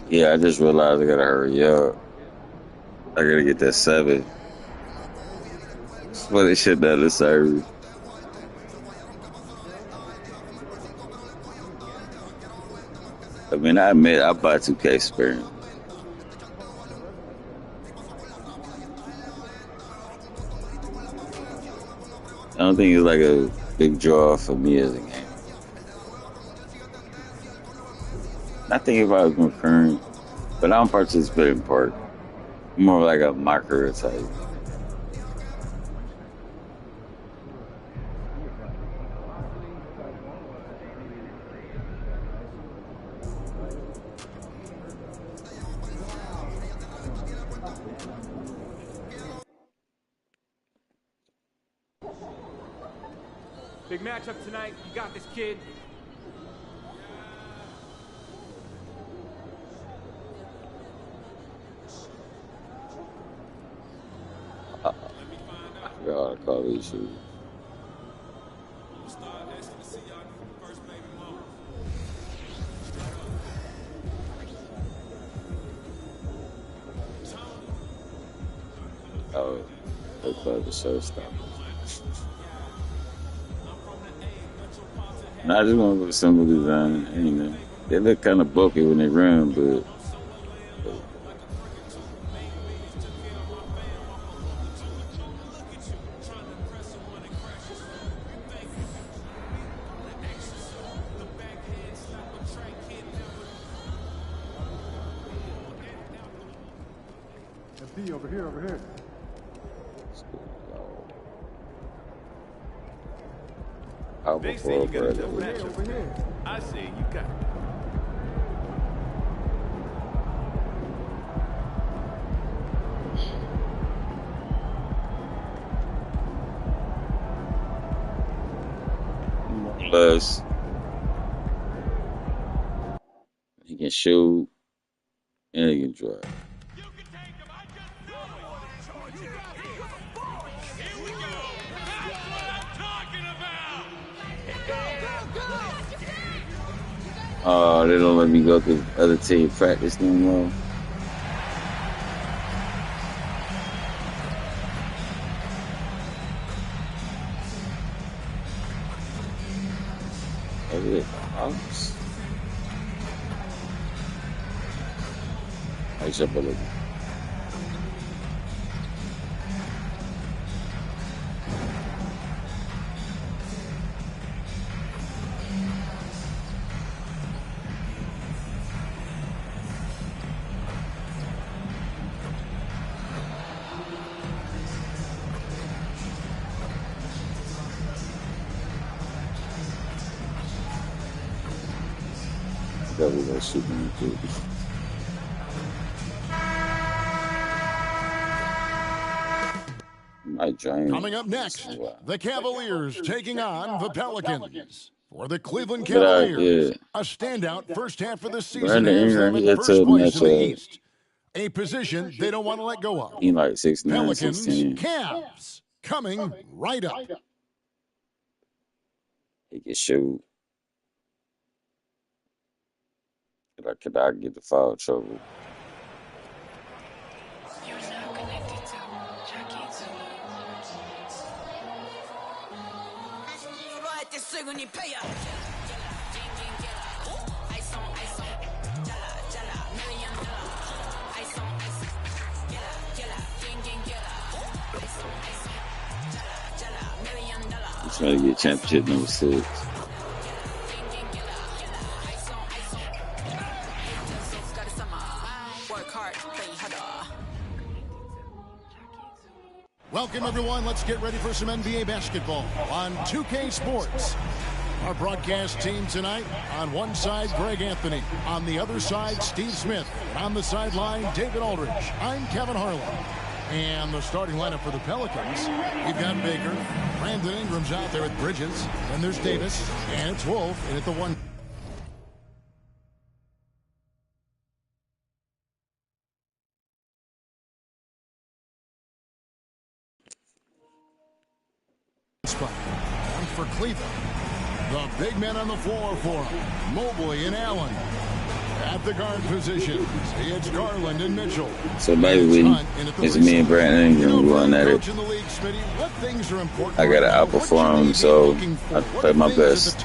Yeah, I just realized I gotta hurry up. I gotta get that 7. But this shit down the service. I mean, I admit I bought 2K sparing. I don't think it's like a big draw for me as a gamer. I think if I was more current, but I don't participate in park. I'm more like a marker type. Big matchup tonight. You got this, kid. I forgot how to call these shoes. Oh, they call the showstoppers. And I just want to look simple design. You know, they look kind of bulky when they run, but FD over here, over here. They say you got a tough Over here. I say you got it. Plus, he can shoot and he can drive. Oh, they don't let me go to the other team practice no more. That's it. I should believe. That was that shooting me too. My giant. Coming up next, the Cavaliers taking on the Pelicans. For the Cleveland But Cavaliers, yeah, a standout first half of the season Brandon has Ingram, them he in had first to place match in the up. East, a position they don't want to let go of. He like 6'9", Pelicans, 6'10". Cavs, coming right up. He can shoot. Could I get the foul trouble? He's trying to get championship number 6. Welcome, everyone. Let's get ready for some NBA basketball on 2K Sports. Our broadcast team tonight, on one side, Greg Anthony. On the other side, Steve Smith. And on the sideline, David Aldridge. I'm Kevin Harlan. And the starting lineup for the Pelicans, we've got Baker. Brandon Ingram's out there with Bridges. Then there's Davis. And it's Wolf in at the one. Spot. And for Cleveland, the big men on the floor for him, Mobley and Allen. At the guard positions, it's Garland and Mitchell. So basically, it's me and Brandon Ingram going at it. I got to outperform, so I play my best.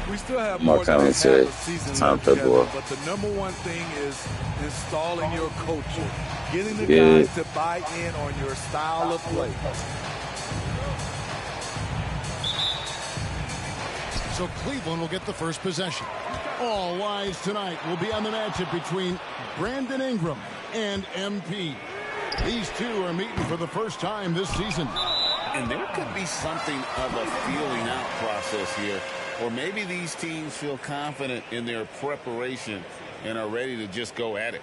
We still have More more than comments half said, the season time left to together, blow. but the number one thing is installing your culture, getting the Yeah. guys to buy in on your style of play. So Cleveland will get the first possession. All eyes tonight will be on the matchup between Brandon Ingram and MP. These two are meeting for the first time this season. And there could be something of a feeling out process here. Or maybe these teams feel confident in their preparation and are ready to just go at it.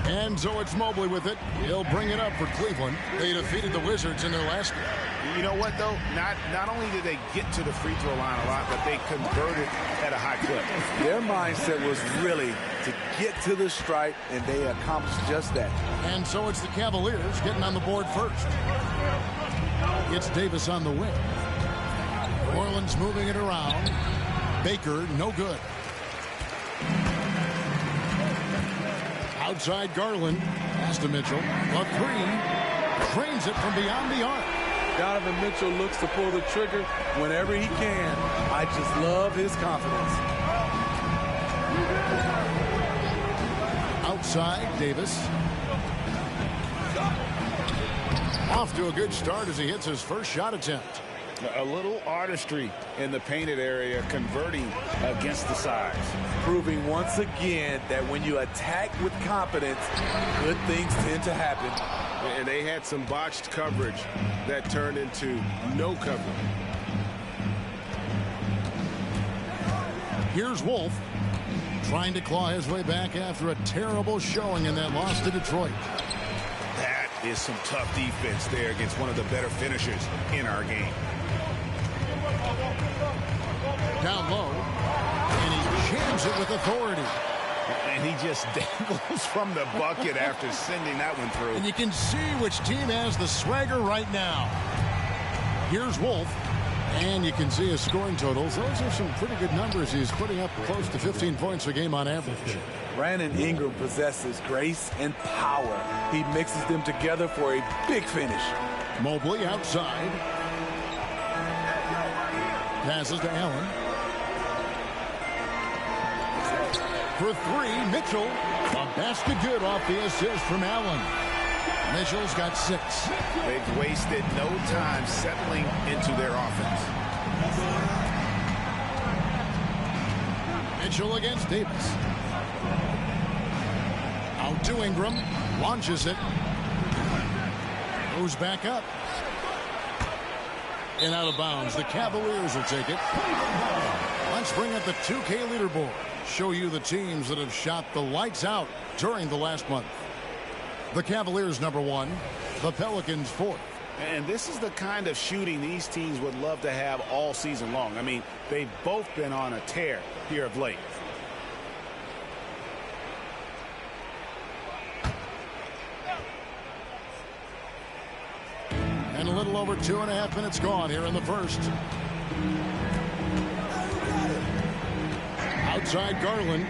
And so it's Mobley with it. He'll bring it up for Cleveland. They defeated the Wizards in their last game. You know what, though? Not only did they get to the free throw line a lot, but they converted at a high clip. Their mindset was really to get to the stripe, and they accomplished just that. And so it's the Cavaliers getting on the board first. It's Davis on the wing. New Orleans moving it around. Baker, no good. Outside Garland. Pass to Mitchell. A three. Trains it from beyond the arc. Donovan Mitchell looks to pull the trigger whenever he can. I just love his confidence. Outside Davis. Off to a good start as he hits his first shot attempt. A little artistry in the painted area, converting against the size. Proving once again that when you attack with confidence, good things tend to happen. And they had some botched coverage that turned into no coverage. Here's Wolf trying to claw his way back after a terrible showing in that loss to Detroit. That is some tough defense there against one of the better finishers in our game. Down low, and he jams it with authority. And he just dangles from the bucket after sending that one through. And you can see which team has the swagger right now. Here's Wolf, and you can see his scoring totals. Those are some pretty good numbers. He's putting up close to 15 points a game on average. Brandon Ingram possesses grace and power. He mixes them together for a big finish. Mobley outside. Passes to Allen. For three, Mitchell. A basket good off the assist from Allen. Mitchell's got 6. They've wasted no time settling into their offense. Mitchell against Davis. Out to Ingram. Launches it. Goes back up. And out of bounds. The Cavaliers will take it. Let's bring up the 2K leaderboard. Show you the teams that have shot the lights out during the last month. The Cavaliers #1. The Pelicans 4th. And this is the kind of shooting these teams would love to have all season long. I mean, they've both been on a tear here of late. And a little over 2.5 minutes gone here in the first. Outside Garland.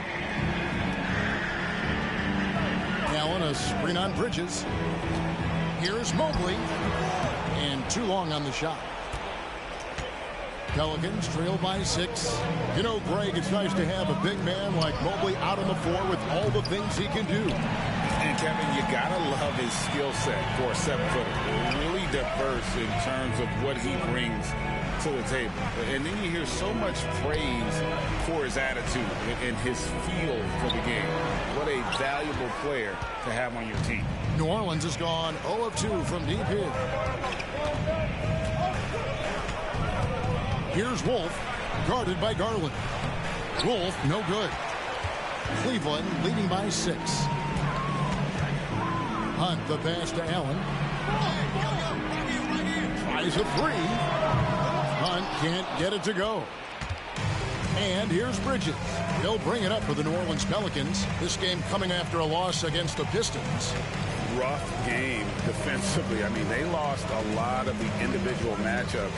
Allen, a screen on Bridges. Here's Mobley. And too long on the shot. Pelicans trail by 6. You know, Greg, it's nice to have a big man like Mobley out on the floor with all the things he can do. And Kevin, you gotta love his skill set for a 7-footer. Really diverse in terms of what he brings to the table. And then you hear so much praise for his attitude and his feel for the game. What a valuable player to have on your team. New Orleans has gone 0 of 2 from deep here. Here's Wolf, guarded by Garland. Wolf, no good. Cleveland leading by 6. Hunt the pass to Allen. Tries a 3. Hunt can't get it to go. And here's Bridges. He'll bring it up for the New Orleans Pelicans. This game coming after a loss against the Pistons. rough game defensively. I mean, they lost a lot of the individual matchups,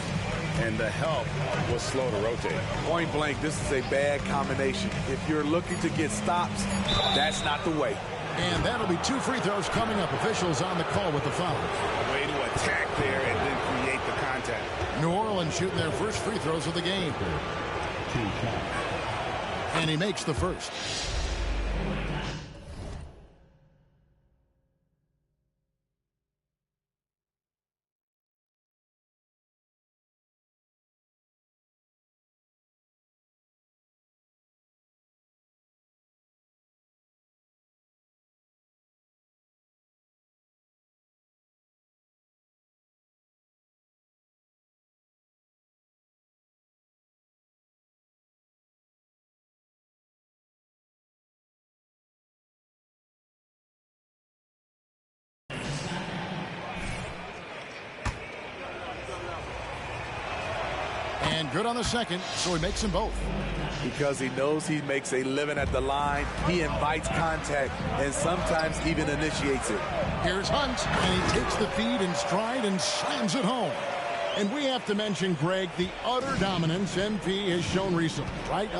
and the help was slow to rotate. Point blank, this is a bad combination. If you're looking to get stops, that's not the way. And that'll be 2 free throws coming up. Officials on the call with the foul. Way to attack there and then create the contact. New Orleans shooting their first free throws of the game. And he makes the first. And good on the second, so he makes them both. Because he knows he makes a living at the line, he invites contact and sometimes even initiates it. Here's Hunt, and he takes the feed in stride and slams it home. And we have to mention, Greg, the utter dominance MP has shown recently, right?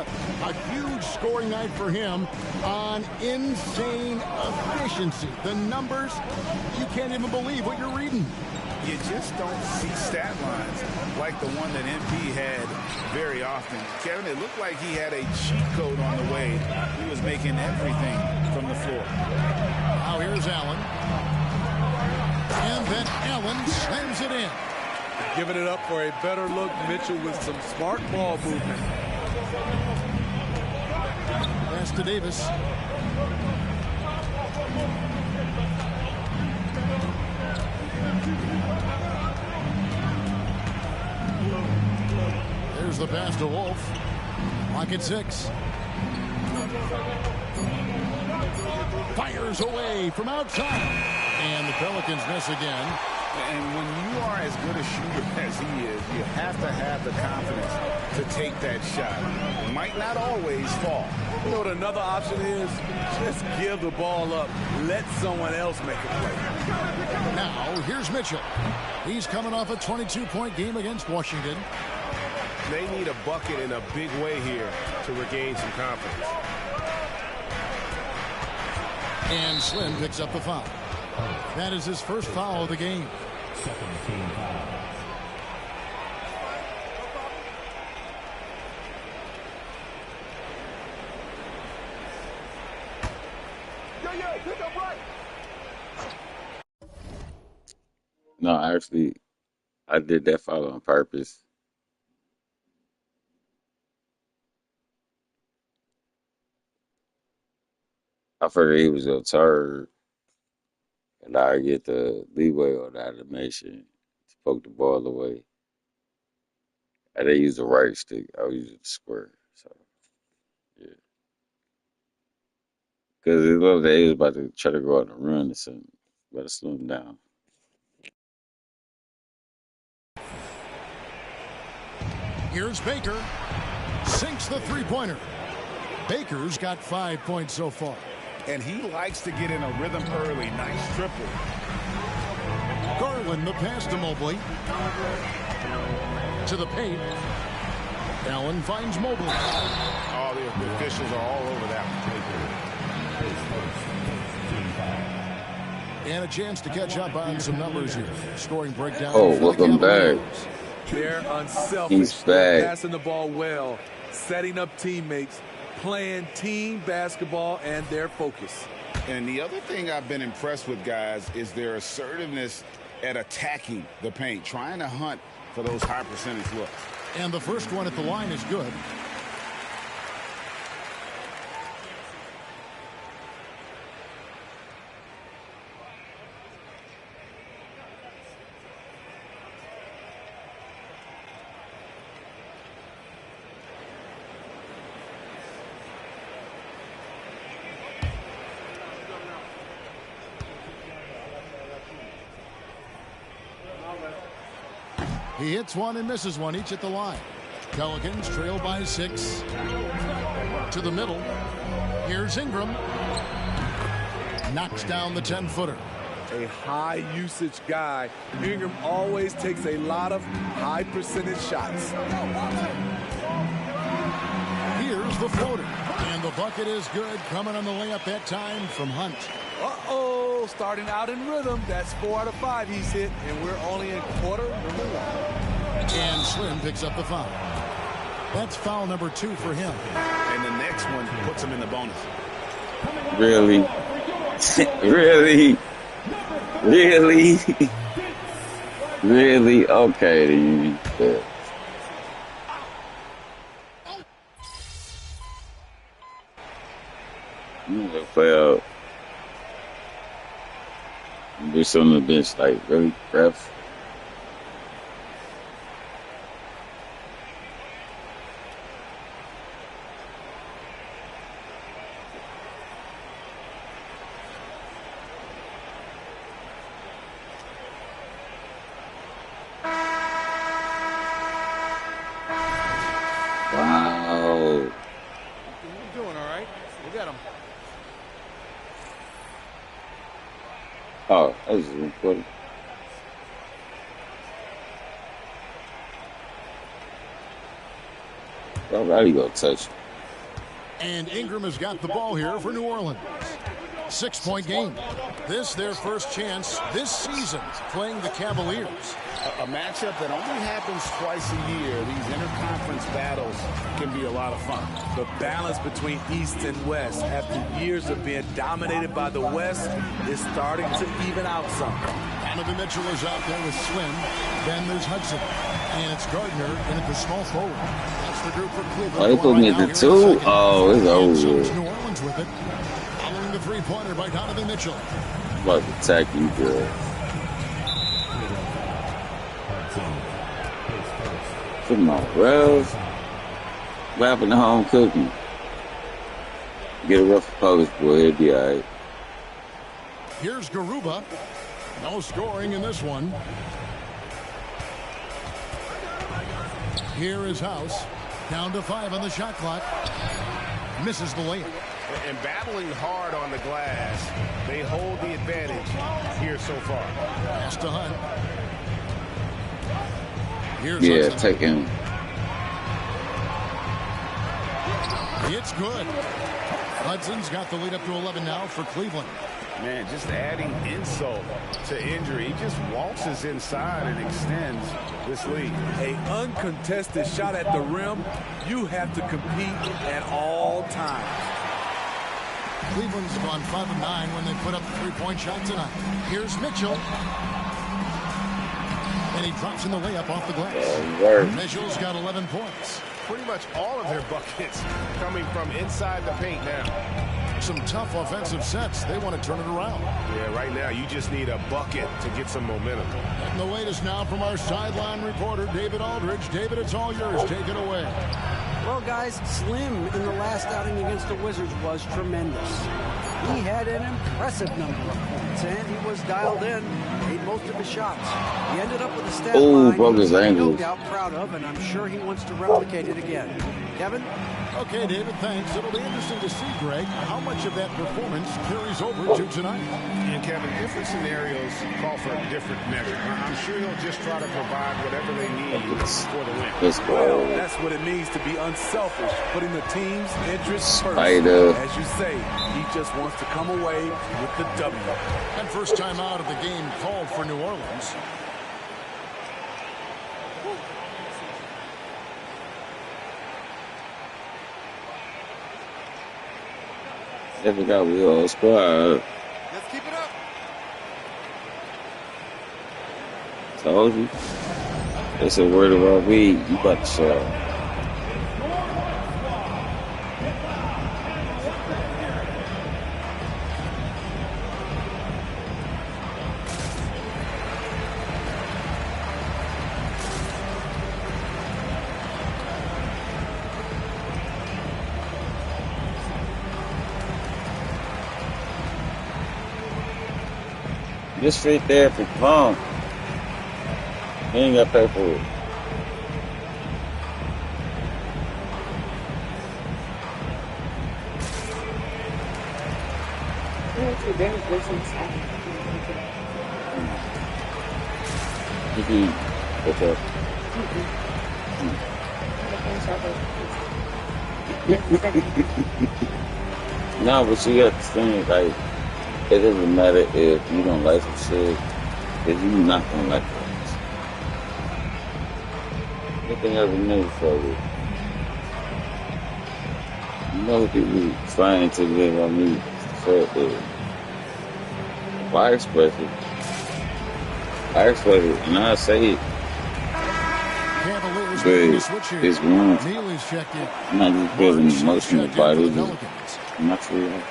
A huge scoring night for him on insane efficiency. The numbers, you can't even believe what you're reading. You just don't see stat lines like the one that MP had very often. Kevin, it looked like he had a cheat code on the way. He was making everything from the floor. Now here's Allen. And then Allen slams it in. Giving it up for a better look, Mitchell, with some smart ball movement. Pass to Davis. There's the pass to Wolf. Lock at 6. Fires away from outside. And the Pelicans miss again. And when you are as good a shooter as he is, you have to have the confidence to take that shot. It might not always fall. You know what another option is? Just give the ball up. Let someone else make a play. Now, here's Mitchell. He's coming off a 22-point game against Washington. They need a bucket in a big way here to regain some confidence. And Slim picks up the foul. That is his first foul of the game. Second team foul. No, actually, I did that foul on purpose. I figured he was going to turn, and I get the leeway on the animation to poke the ball away. And they use the right stick. I was using the square. So, yeah. Because it looked like he was about to try to go out and run or something. Better slow him down. Here's Baker. Sinks the three-pointer. Baker's got 5 points so far. And he likes to get in a rhythm early. Nice triple. Garland, the pass to Mobley. To the paint. Allen finds Mobley. Oh, the officials are all over that one. And a chance to catch up on some numbers here. Scoring breakdown. Oh, welcome back. They're unselfish. He's back. Passing the ball well, setting up teammates, playing team basketball, and their focus. And the other thing I've been impressed with, guys, is their assertiveness at attacking the paint, trying to hunt for those high percentage looks. And the first one at the line is good. He hits one and misses one, each at the line. Pelicans trail by 6. To the middle. Here's Ingram. Knocks down the 10-footer. a high usage guy. Ingram always takes a lot of high percentage shots. Here's the floater. And the bucket is good. Coming on the layup that time from Hunt. Uh-oh, starting out in rhythm. That's 4 out of 5 he's hit, and we're only in quarter number 1. And Slim picks up the foul. That's foul number 2 for him. And the next one puts him in the bonus. Really? Really? Really? Really? Okay. Yeah. I'm gonna play out. Do something on the bench, like, really, ref? Wow. You're doing all right. Look at him. Oh, that was important. Alrighty, go touch. And Ingram has got the ball here for New Orleans. 6-point game. This their first chance this season playing the Cavaliers. A matchup that only happens twice a year. These interconference battles can be a lot of fun. The balance between East and West after years of being dominated by the West is starting to even out some. Donovan Mitchell is out there with Slim. Then there's Hudson. And it's Gardner in at the small forward. That's the group for Cleveland. Oh, they put me at the 2? Oh, it's over. So it's New Orleans with it. Following the three-pointer by Donovan Mitchell. I'm about to attack you, girl. Come on, Ralph. What happened to home cooking? Get a rough post, boy. It'll be all right. Here's Garuba. No scoring in this one. Here is House. Down to 5 on the shot clock. Misses the layup. And battling hard on the glass, they hold the advantage here so far. Pass to Hunt. Here's Yeah, Hudson. take him. It's good. Hudson's got the lead up to 11 now for Cleveland. Man, just adding insult to injury. He just waltzes inside and extends this lead. A uncontested shot at the rim, you have to compete at all times. Cleveland's gone 5 of 9 when they put up the three-point shot tonight. Here's Mitchell. And he drops in the layup off the glass. Mitchell's got 11 points. Pretty much all of their buckets coming from inside the paint now. Some tough offensive sets. They want to turn it around. Yeah, right now you just need a bucket to get some momentum. And the latest now from our sideline reporter, David Aldridge. David, it's all yours. Take it away. Well, guys, Slim in the last outing against the Wizards was tremendous. He had an impressive number of points, and he was dialed in, made most of his shots. He ended up with a stat line broke his he's no ankles. doubt proud of, and I'm sure he wants to replicate it again. Kevin? Okay, David, thanks. It'll be interesting to see, Greg, how much of that performance carries over to tonight. And Kevin, different scenarios call for a different measure. I'm sure he'll just try to provide whatever they need for the win. Let's Well, go. that's what it means to be unselfish, putting the team's interests first. Spider. As you say, he just wants to come away with the W. And first time out of the game called for New Orleans. I forgot we all squad. Let's keep it up. Told you. It's a word of our week. You about to show. Just straight there for Pump. He ain't got to pay for it. Very business. Nikki, what's up? No, but you got to think, like, it doesn't matter if you don't like some shit, if you not gonna like it. Anything ever new for you. You know people trying to live on me for it. I express it. And I say it. Cavaliers But making a switch here. it's one. Neely's checked in. I'm not just feeling emotional Checked in about for the it. Pelicans. I'm not sure.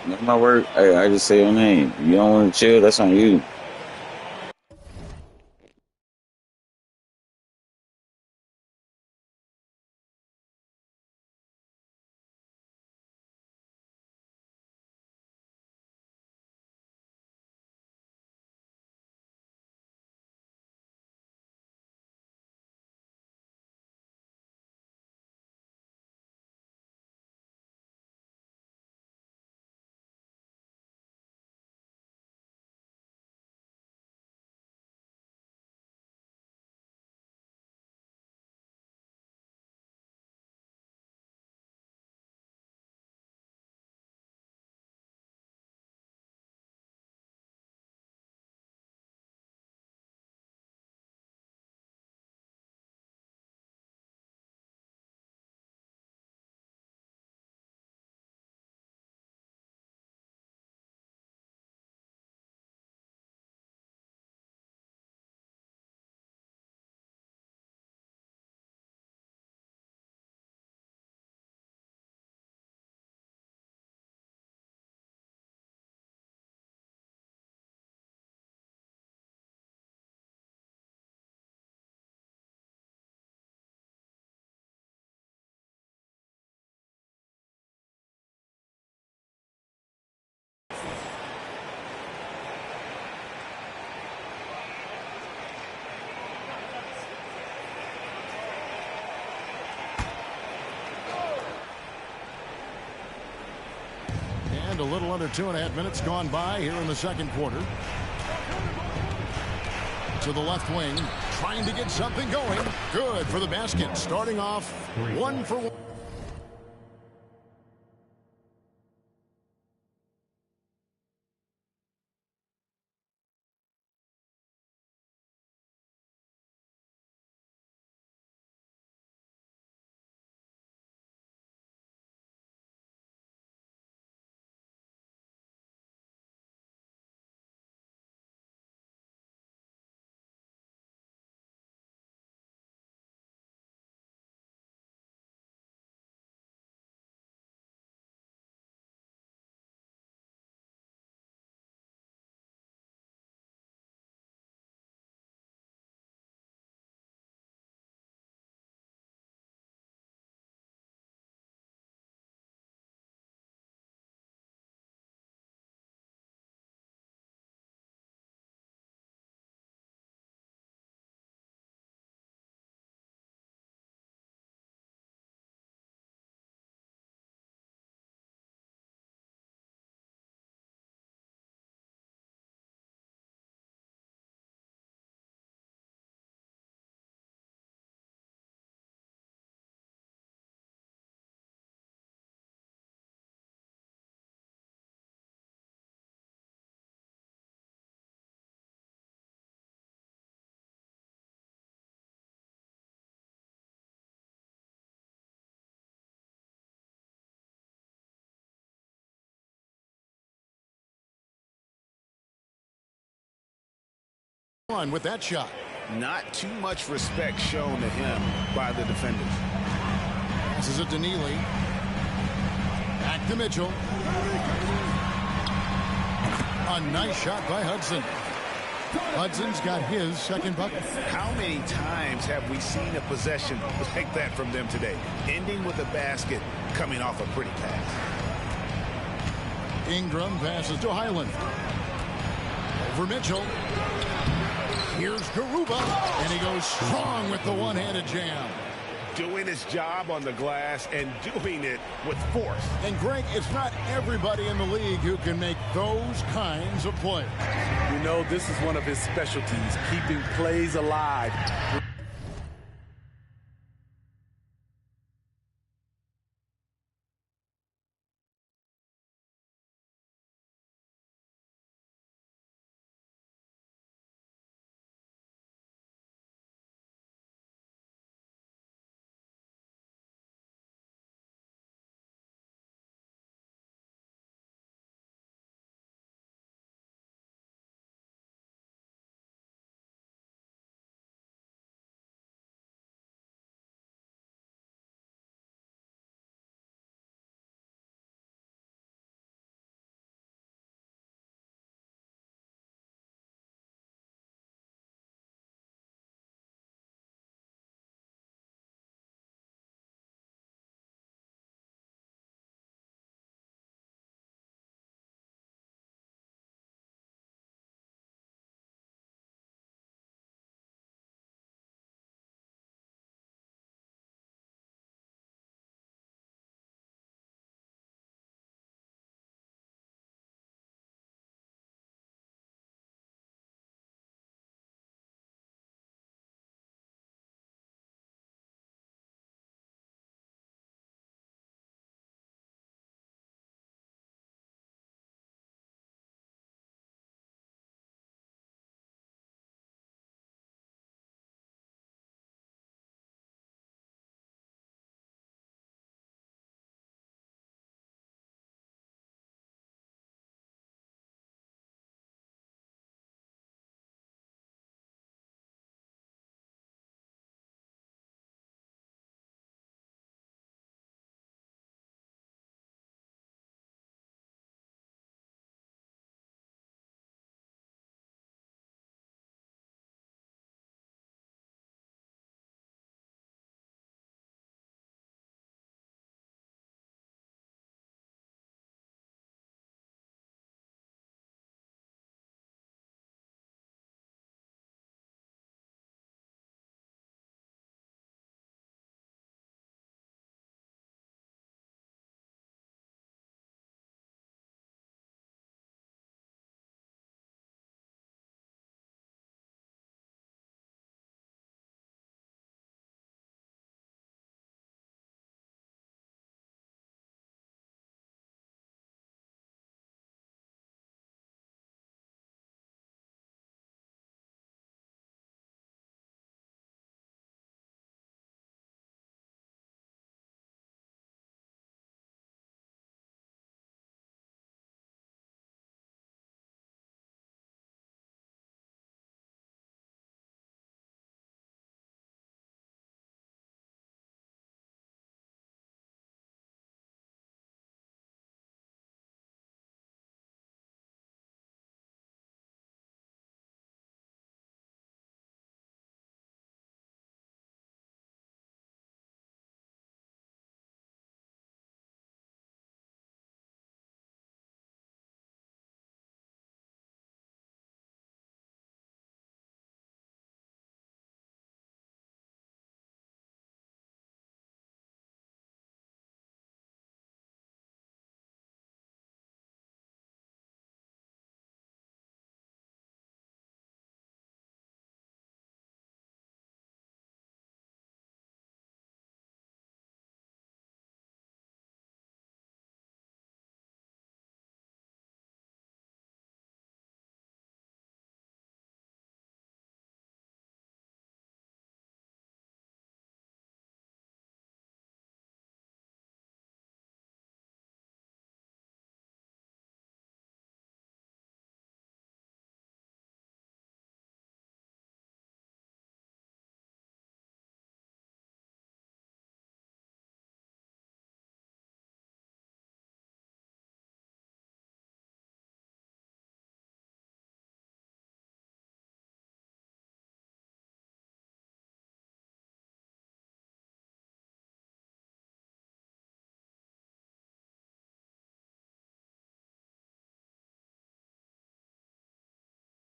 That's my word. Hey, I just say your name. You don't want to chill, that's on you. And a little under 2.5 minutes gone by here in the second quarter. To the left wing, trying to get something going. Good for the basket. Starting off 1 for 1. On with that shot. Not too much respect shown to him by the defenders. Passes it to Neely. Back to Mitchell. A nice shot by Hudson. Hudson's got his second bucket. How many times have we seen a possession like that from them today? Ending with a basket, coming off a pretty pass. Ingram passes to Highland. Over Mitchell. Here's Garuba, and he goes strong with the one-handed jam. doing his job on the glass and doing it with force. And, Greg, it's not everybody in the league who can make those kinds of plays. You know, this is one of his specialties, keeping plays alive.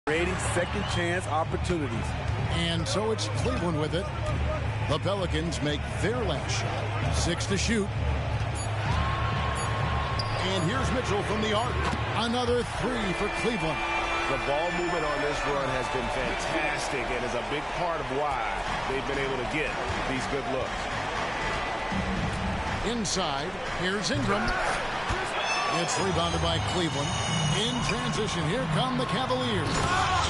Creating second chance opportunities. And so it's Cleveland with it. The Pelicans make their last shot. 6 to shoot. And here's Mitchell from the arc. Another 3 for Cleveland. The ball movement on this run has been fantastic and is a big part of why they've been able to get these good looks. Inside, here's Ingram. It's rebounded by Cleveland. In transition, here come the Cavaliers.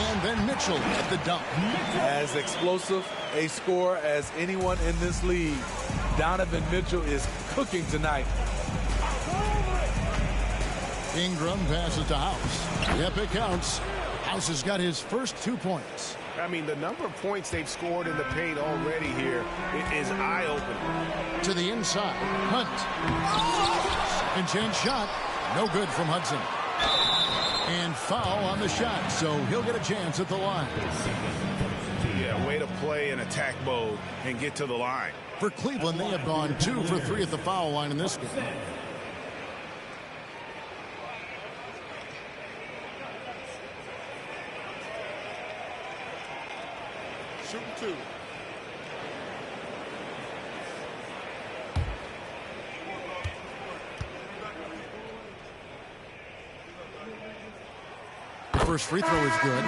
And then Mitchell at the dunk. As explosive a scorer as anyone in this league, Donovan Mitchell is cooking tonight. Ingram passes to House. Yep, it counts. House has got his first 2 points. I mean, the number of points they've scored in the paint already here is eye-opening. To the inside, Hunt. Second chance shot. No good from Hudson. And foul on the shot, so he'll get a chance at the line. Yeah, way to play in attack mode and get to the line. For Cleveland, they have gone 2 for 3 at the foul line in this game. Shooting 2. First free throw is good.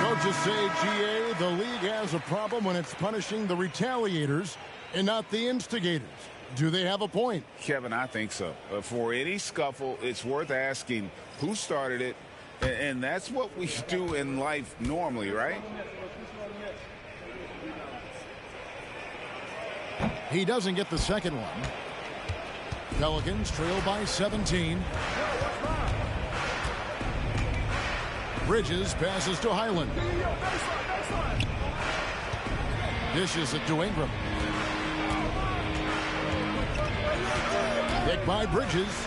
Coaches say, GA, the league has a problem when it's punishing the retaliators and not the instigators. Do they have a point? Kevin, I think so. For any scuffle, it's worth asking who started it, and that's what we do in life normally, right? He doesn't get the second one. Pelicans trail by 17. Bridges passes to Highland. Dishes it to Ingram. Picked by Bridges.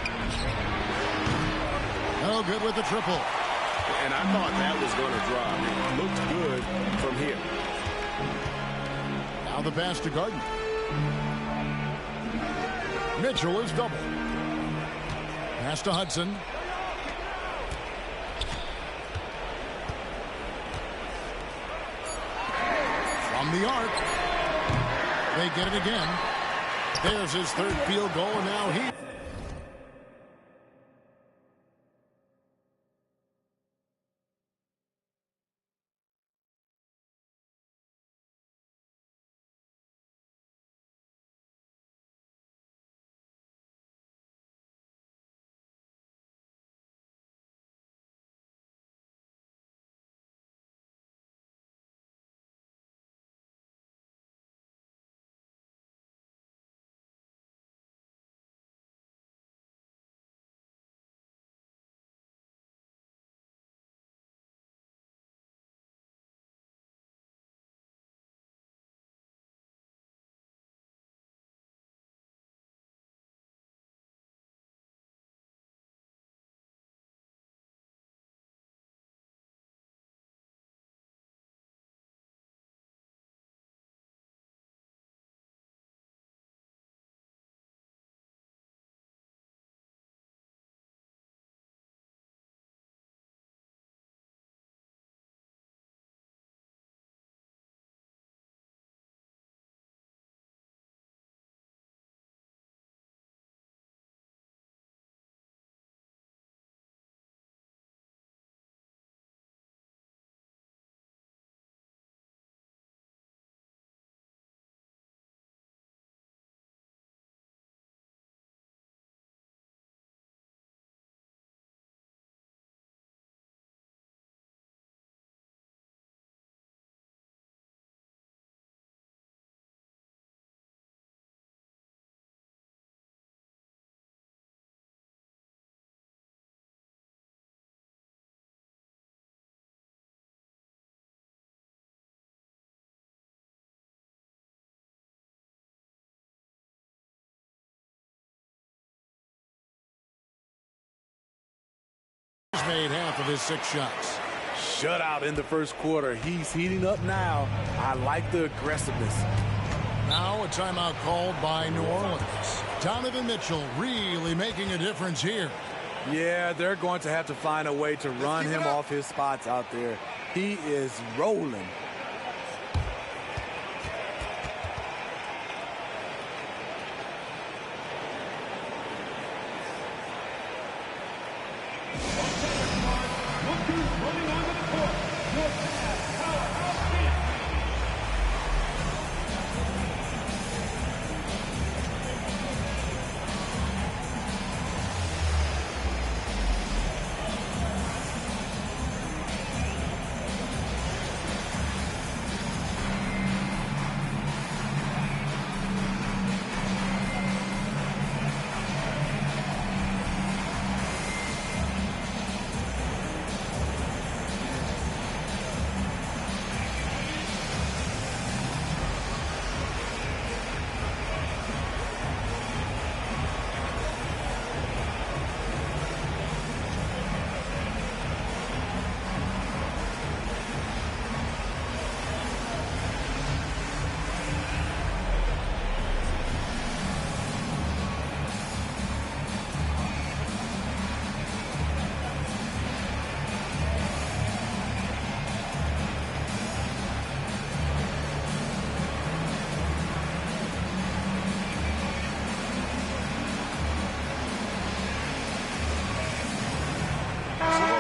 No good with the triple. And I thought that was going to drop. It looked good from here. Now the pass to Gardner. Mitchell is double. Pass to Hudson. From the arc. They get it again. There's his third field goal, and now he... made half of his 6 shots. Shutout in the first quarter. He's heating up now. I like the aggressiveness. Now a timeout called by New Orleans. Donovan Mitchell really making a difference here. Yeah, they're going to have to find a way to run him off his spots out there. He is rolling.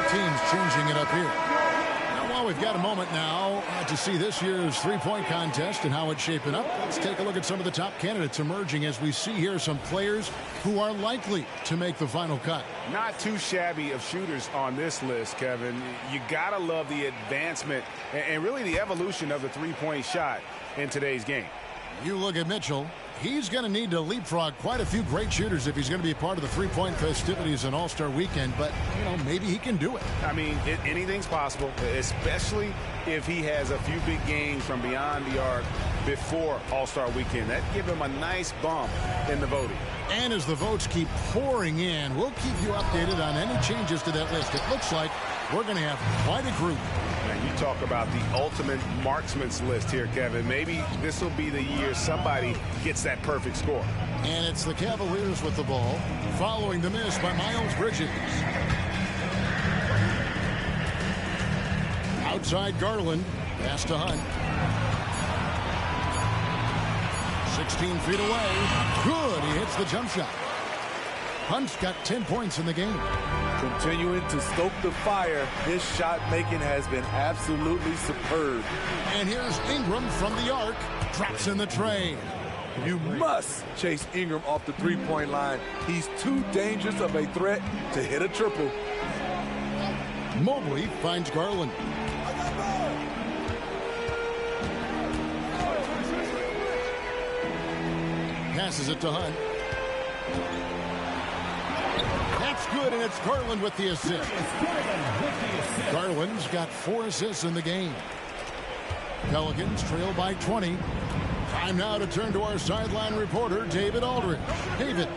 Teams changing it up here. Now, while we've got a moment now to see this year's three-point contest and how it's shaping up, let's take a look at some of the top candidates emerging as we see here some players who are likely to make the final cut. Not too shabby of shooters on this list, Kevin. You got to love the advancement and really the evolution of the three-point shot in today's game. You look at Mitchell. He's going to need to leapfrog quite a few great shooters if he's going to be a part of the three-point festivities in All-Star Weekend. But, you know, maybe he can do it. I mean, anything's possible, especially if he has a few big games from beyond the arc before All-Star Weekend. That'd give him a nice bump in the voting. And as the votes keep pouring in, we'll keep you updated on any changes to that list. It looks like we're going to have quite a group. Now, you talk about the ultimate marksman's list here, Kevin. Maybe this will be the year somebody gets that perfect score. And it's the Cavaliers with the ball, following the miss by Miles Bridges. Outside Garland, pass to Hunt. 16 feet away. Good, he hits the jump shot. Hunt's got 10 points in the game. Continuing to stoke the fire, his shot making has been absolutely superb. And here's Ingram from the arc, drops in the tray. You must chase Ingram off the three-point line. He's too dangerous of a threat to hit a triple. Mobley finds Garland. Passes it to Hunt. That's good, and it's Garland with the assist. Garland's got 4 assists in the game. Pelicans trail by 20. Time now to turn to our sideline reporter, David Aldridge. David.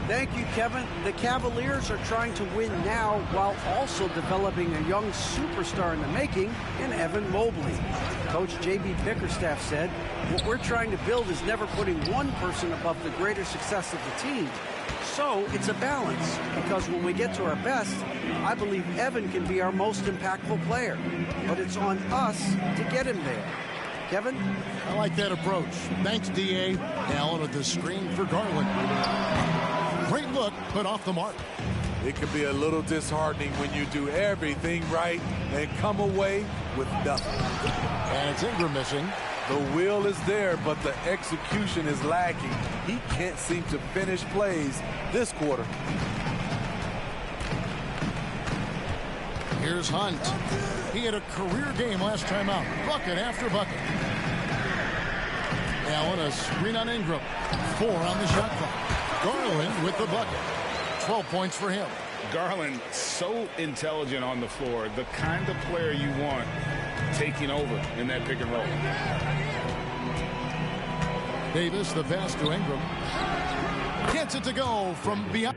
Thank you, Kevin. The Cavaliers are trying to win now while also developing a young superstar in the making in Evan Mobley. Coach J.B. Bickerstaff said, what we're trying to build is never putting one person above the greater success of the team. So it's a balance, because when we get to our best, I believe Evan can be our most impactful player. But it's on us to get him there. Kevin? I like that approach. Thanks, D.A. Allen with the screen for Garland. Great look, but off the mark. It can be a little disheartening when you do everything right and come away with nothing. And it's Ingram missing. The will is there, but the execution is lacking. He can't seem to finish plays this quarter. Here's Hunt. He had a career game last time out. Bucket after bucket. Allen, a screen on Ingram. 4 on the shot clock. Garland with the bucket. 12 points for him. Garland, so intelligent on the floor. The kind of player you want taking over in that pick and roll. Davis, the pass to Ingram. Gets it to go from beyond.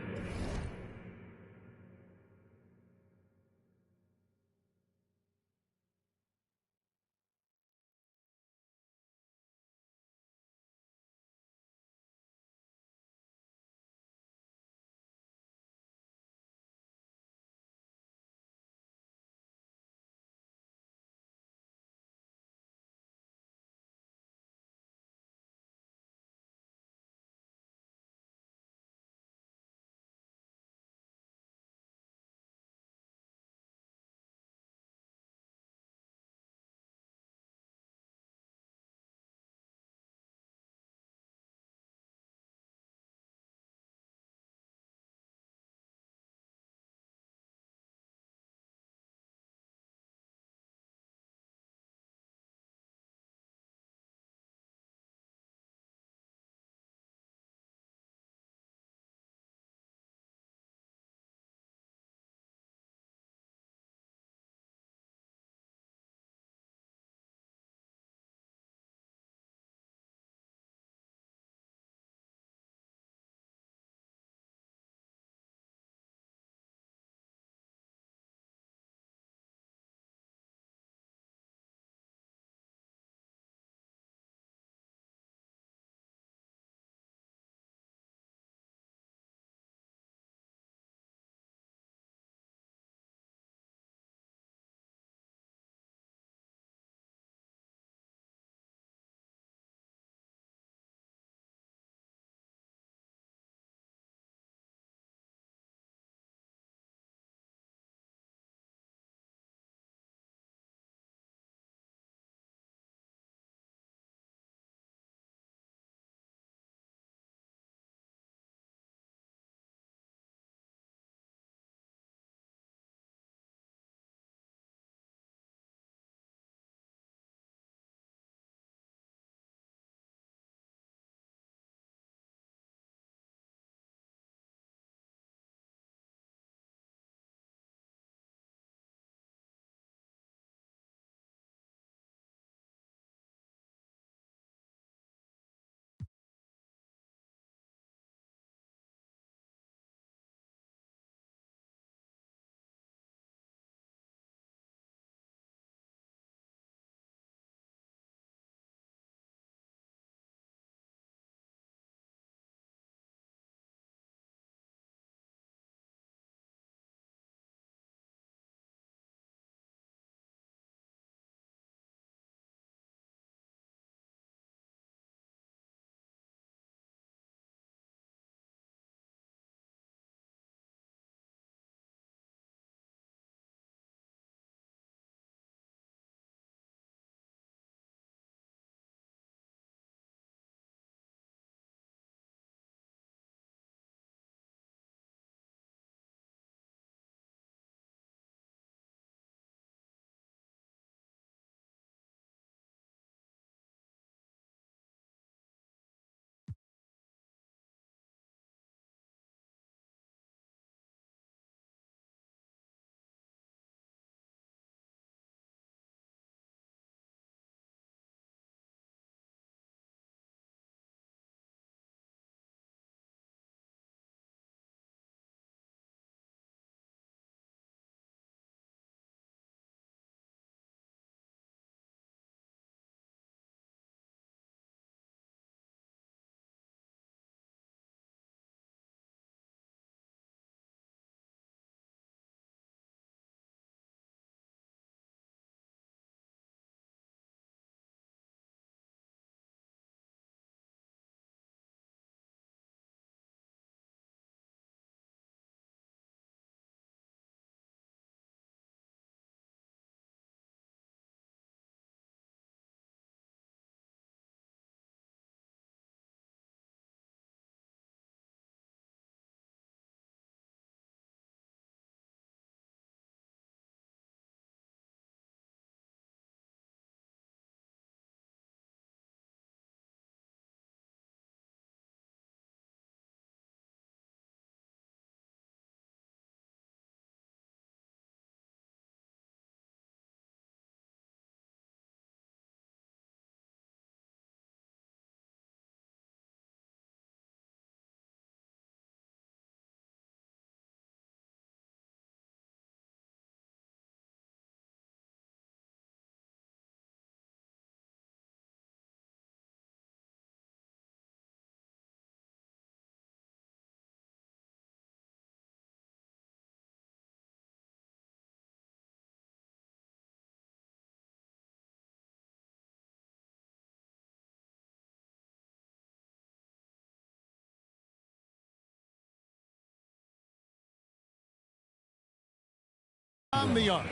On the arc.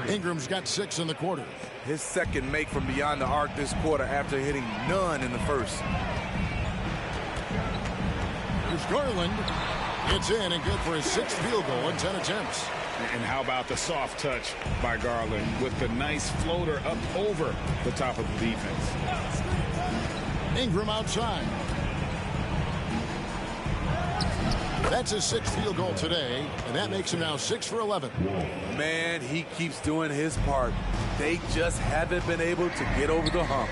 Ingram's got 6 in the quarter. His second make from beyond the arc this quarter after hitting none in the first. Here's Garland. It's in and good for his 6th field goal in 10 attempts. And how about the soft touch by Garland with the nice floater up over the top of the defense. Ingram outside. That's his 6th field goal today, and that makes him now 6 for 11. Man, he keeps doing his part. They just haven't been able to get over the hump.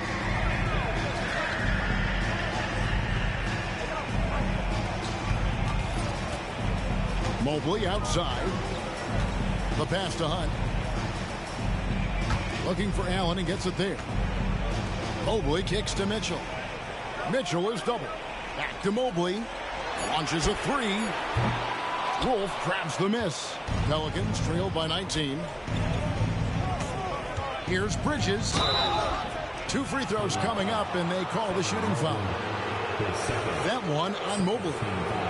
Mobley outside. The pass to Hunt. Looking for Allen and gets it there. Mobley kicks to Mitchell. Mitchell is double. Back to Mobley. Launches a 3. Wolf grabs the miss. Pelicans trailed by 19. Here's Bridges. 2 free throws coming up, and they call the shooting foul. That one on Mobley.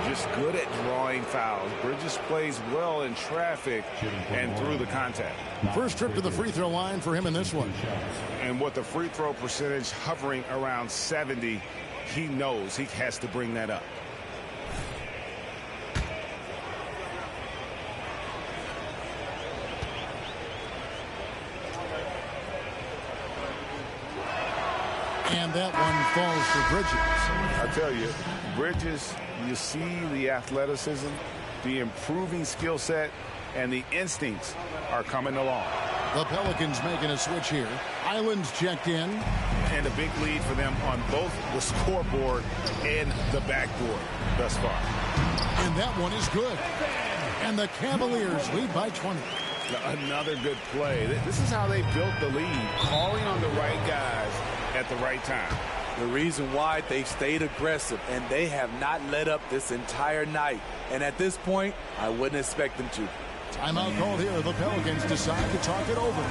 Just good at drawing fouls. Bridges plays well in traffic and through the contact. First trip to the free throw line for him in this one. And with the free throw percentage hovering around 70, he knows he has to bring that up. And that one falls for Bridges. I tell you, Bridges, you see the athleticism, the improving skill set, and the instincts are coming along. The Pelicans making a switch here. Island's checked in. And a big lead for them on both the scoreboard and the backboard thus far. And that one is good. And the Cavaliers lead by 20. Another good play. This is how they built the lead, calling on the right guys at the right time. The reason why they stayed aggressive, and they have not let up this entire night. And at this point, I wouldn't expect them to. Timeout called here. The Pelicans decide to talk it over.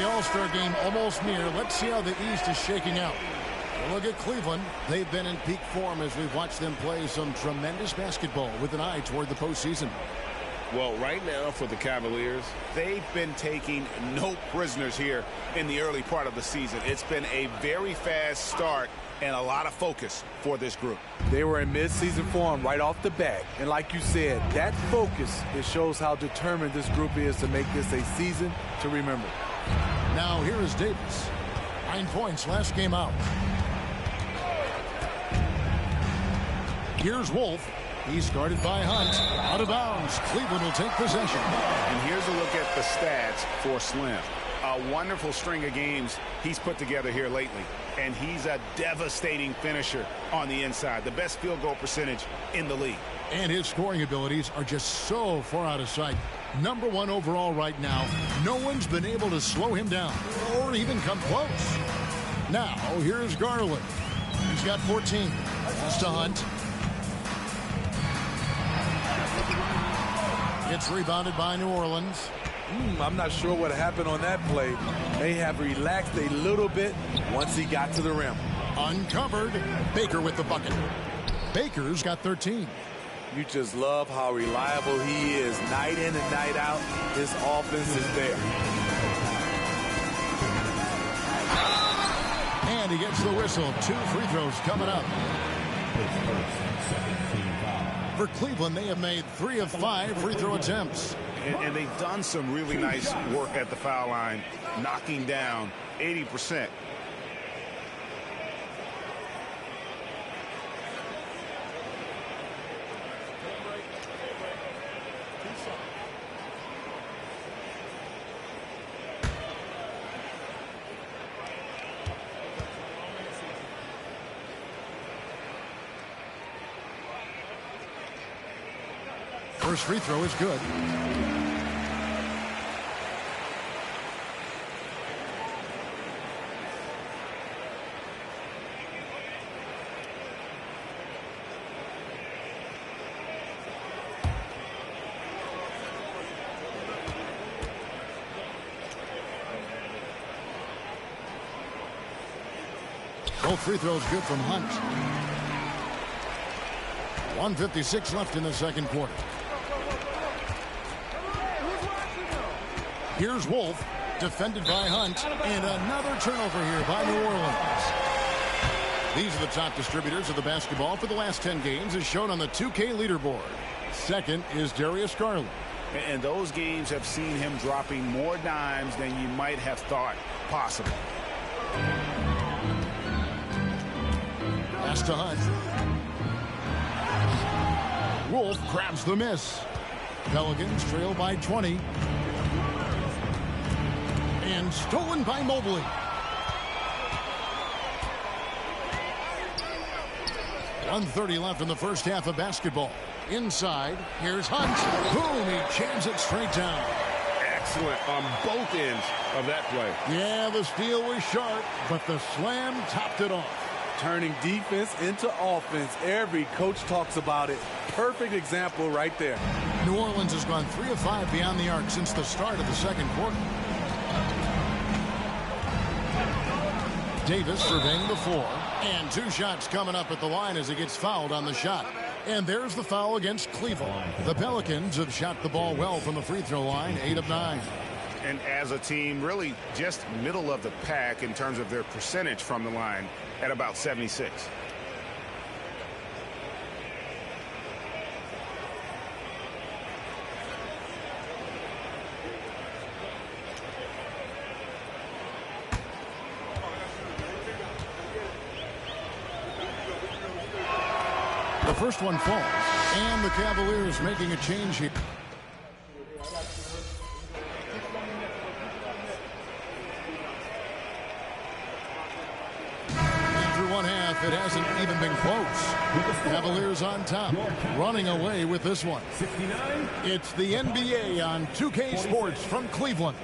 All-Star game almost near. Let's see how the East is shaking out. We'll look at Cleveland. They've been in peak form as we've watched them play some tremendous basketball with an eye toward the postseason. Well, right now for the Cavaliers, they've been taking no prisoners here in the early part of the season. It's been a very fast start and a lot of focus for this group. They were in mid-season form right off the bat. And like you said, that focus, it shows how determined this group is to make this a season to remember. Now here is Davis. 9 points last game out. Here's Wolf. He's guarded by Hunt. Out of bounds. Cleveland will take possession. And here's a look at the stats for Slim. A wonderful string of games he's put together here lately. And he's a devastating finisher on the inside. The best field goal percentage in the league. And his scoring abilities are just so far out of sight. Number 1 overall right now. No one's been able to slow him down or even come close. Now, here's Garland. He's got 14. That's to Hunt. It's rebounded by New Orleans. I'm not sure what happened on that play. May have relaxed a little bit once he got to the rim. Uncovered. Baker with the bucket. Baker's got 13. You just love how reliable he is night in and night out. His offense is there. And he gets the whistle. 2 free throws coming up. For Cleveland, they have made 3 of 5 free throw attempts. And they've done some really nice work at the foul line, knocking down 80%. First free throw is good. Both free throws good from Hunt. 1:56 left in the second quarter. Here's Wolf, defended by Hunt, and another turnover here by New Orleans. These are the top distributors of the basketball for the last 10 games, as shown on the 2K leaderboard. Second is Darius Garland. And those games have seen him dropping more dimes than you might have thought possible. Pass to Hunt. Wolf grabs the miss. Pelicans trail by 20. And stolen by Mobley. .130 left in the first half of basketball. Inside, here's Hunt. Boom, he jams it straight down. Excellent on both ends of that play. Yeah, the steal was sharp, but the slam topped it off. Turning defense into offense. Every coach talks about it. Perfect example right there. New Orleans has gone 3 of 5 beyond the arc since the start of the second quarter. Davis surveying the floor. And 2 shots coming up at the line as he gets fouled on the shot. And there's the foul against Cleveland. The Pelicans have shot the ball well from the free throw line, 8 of 9. And as a team, really just middle of the pack in terms of their percentage from the line at about 76. The first one falls, and the Cavaliers making a change here. After one half, it hasn't even been close. Cavaliers on top, running away with this one. It's the NBA on 2K Sports from Cleveland.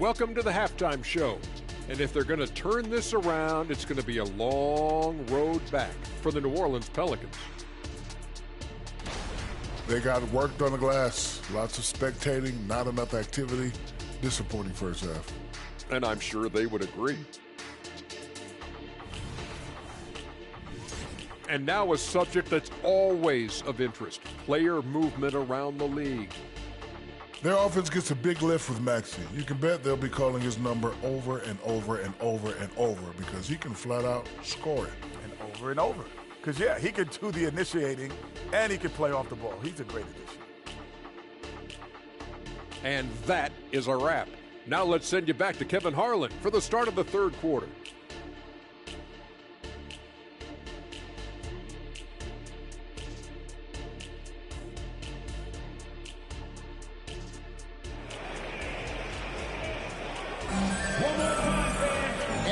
Welcome to the halftime show. And if they're going to turn this around, it's going to be a long road back for the New Orleans Pelicans. They got worked on the glass. Lots of spectating, not enough activity. Disappointing first half. And I'm sure they would agree. And now a subject that's always of interest, player movement around the league. Their offense gets a big lift with Maxey. You can bet they'll be calling his number over and over and over and over because he can flat out score it. And over and over. Because, yeah, he can do the initiating and he can play off the ball. He's a great addition. And that is a wrap. Now let's send you back to Kevin Harlan for the start of the third quarter.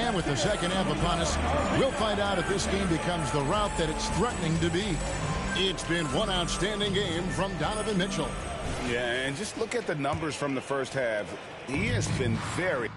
And with the second half upon us, we'll find out if this game becomes the route that it's threatening to be. It's been one outstanding game from Donovan Mitchell. Yeah, and just look at the numbers from the first half. He has been very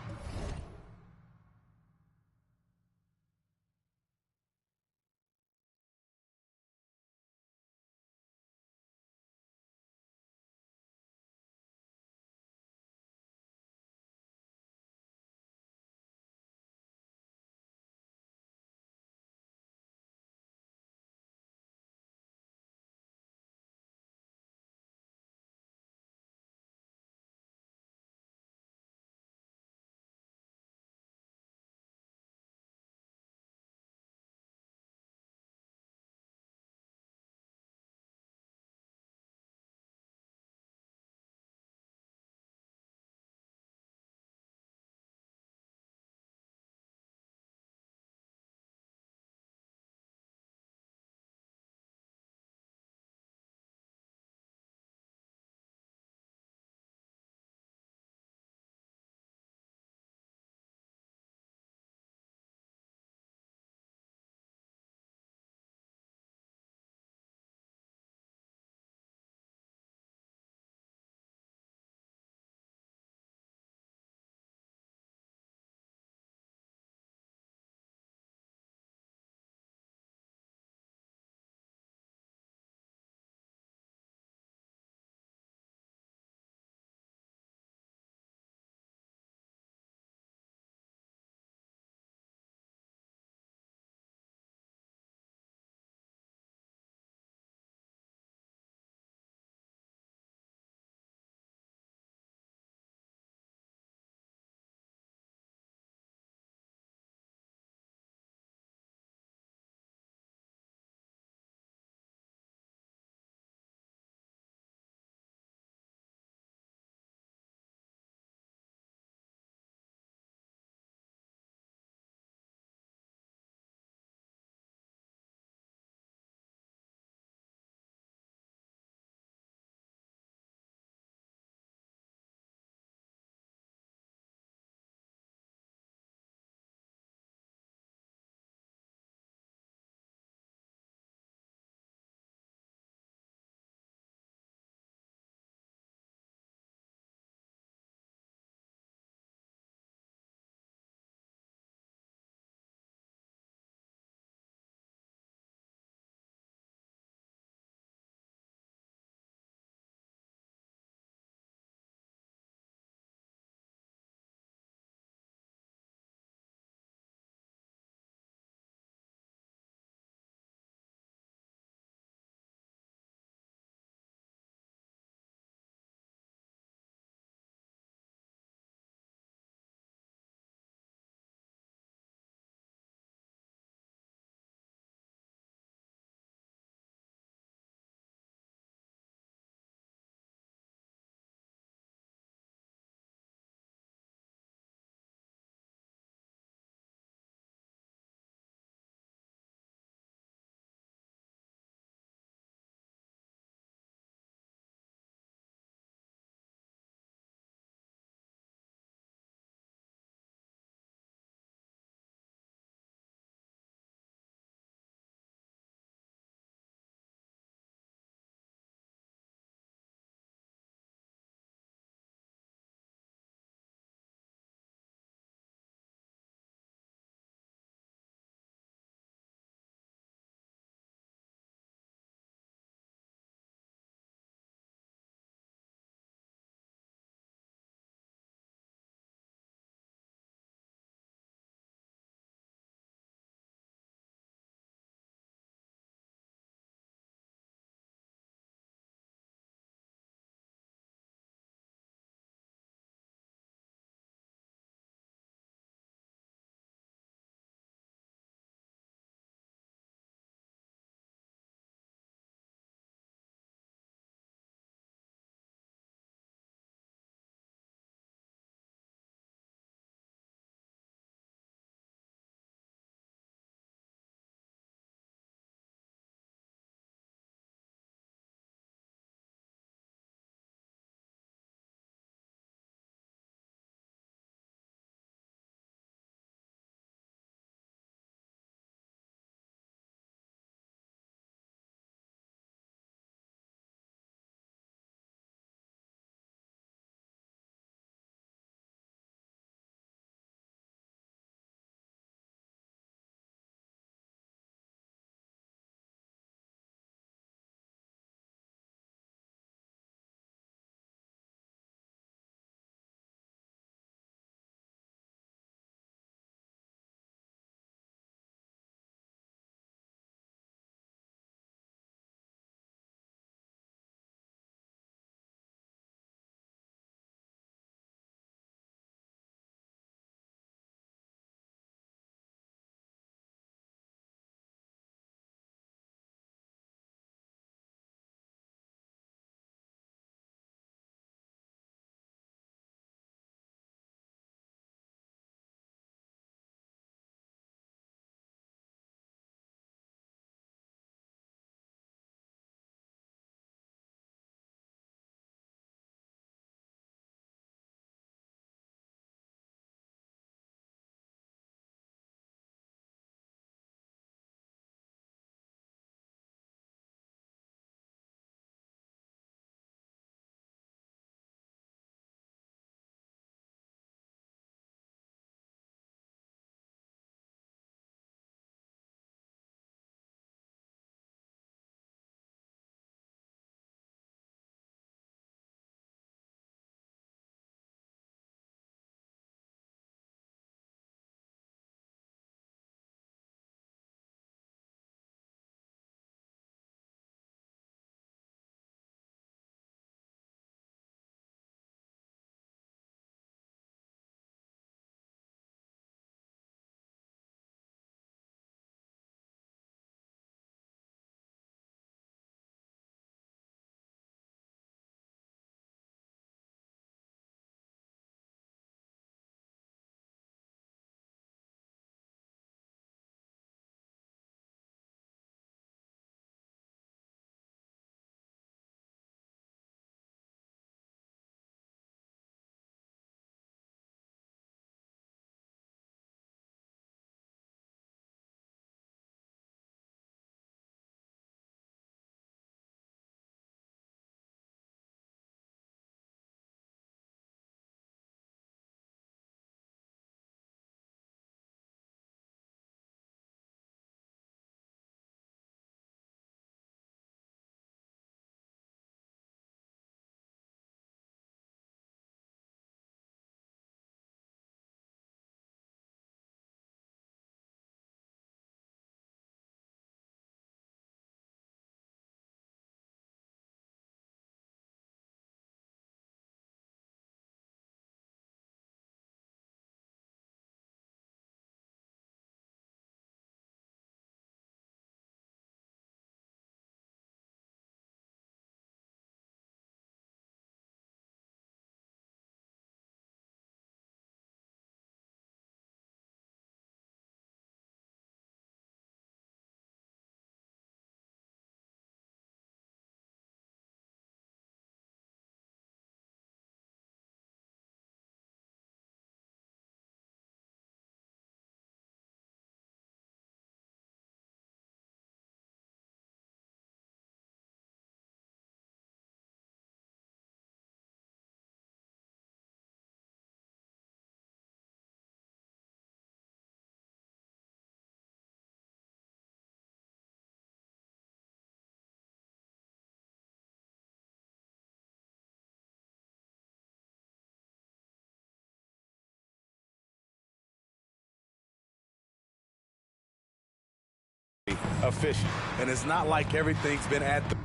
efficient. And it's not like everything's been at the